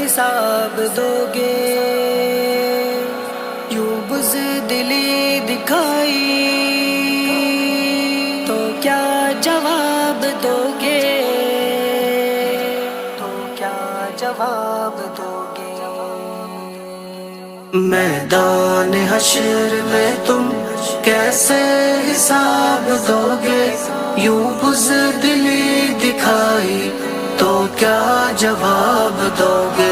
حساب دو گے؟ یوں بزدلی دکھائی تو کیا جواب دو گے؟ تو کیا جواب دو گے؟ میدان حشر میں تم کیسے حساب دو گے؟ یوں بزدلی دکھائی تو کیا جواب دو گے؟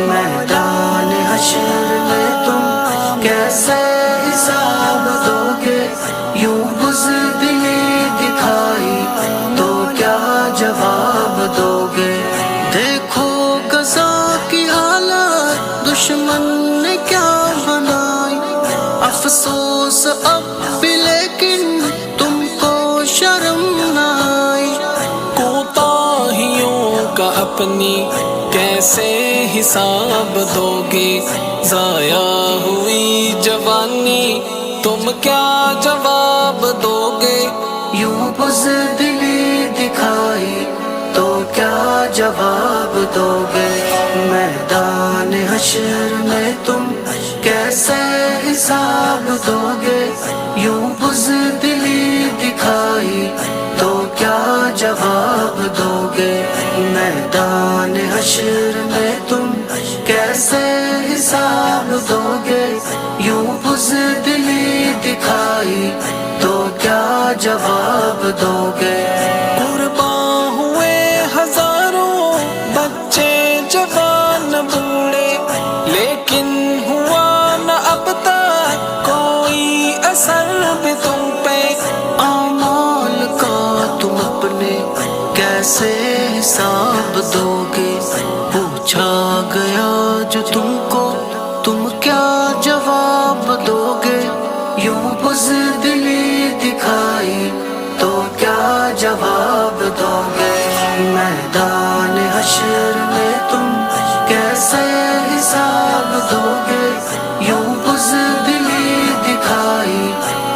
میدان حشر میں تم کیسے حساب دو گے؟ یوں بزدلی دکھائی تو کیا جواب دو گے؟ دیکھو غزہ کی حالت دشمن نے کیا بنائی، افسوس اب بھی لیکن تم کو شرم نہ آئی۔ کوتاہیوں کا اپنی کیسے حساب دو گے؟ ضائع ہوئی جوانی تم کیا جواب دو گے؟ یوں بزدلی دکھائی تو کیا جواب دو گے؟ میدان حشر میں تم کیسے حساب دو گے؟ یوں بزدلی دکھائی تو کیا جواب دو گے؟ میدان حشر میں تم کیسے حساب دو گے؟ یوں بزدلی دکھائی تو کیا جواب دو گے؟ قربان ہوئے ہزاروں بچے جوان بوڑھے، لیکن ہوا نہ اب تک کوئی اثر بھی تم پہ۔ اعمال کا تم اپنے کیسے حساب دو گے؟ پوچھا گیا جو تم کو تم کیا جواب دو گے؟ یوں بزدلی دکھائی تو کیا جواب دو گے؟ میدان حشر میں تم کیسے حساب دو گے؟ یوں بزدلی دکھائی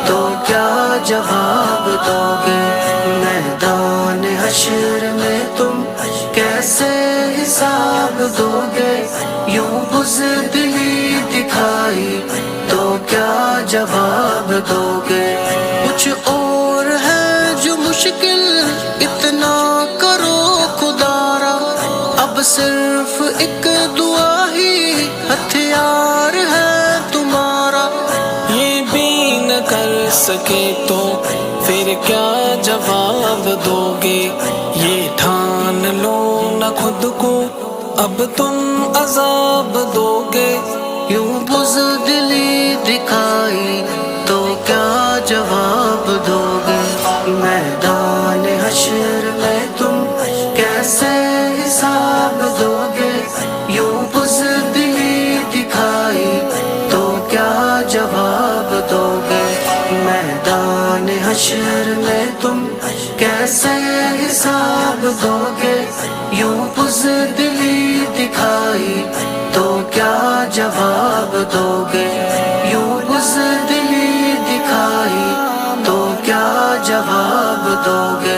تو کیا جواب دو گے؟ میدان حشر میں تم کیسے حساب دو گے؟ یوں بزدلی دکھائی تو کیا جواب دو گے؟ کچھ اور ہے جو مشکل اتنا کرو خدارا، اب صرف ایک دعا ہی ہتھیار ہے تمہارا۔ یہ بھی نہ کر سکے تو پھر کیا جواب دو گے؟ یہ ٹھان لو نہ خود کو اب تم عذاب دو گے؟ یوں بزدلی دکھائی تو کیا جواب دو گے؟ میدان حشر میں تم کیسے حساب دو گے؟ یوں بزدلی دکھائی تو کیا جواب دو گے؟ میدان حشر میں تم کیسے حساب دو گے؟ یوں بزدلی دکھائی تو کیا جواب دو گے؟ یوں بزدلی دکھائی تو کیا جواب دو گے؟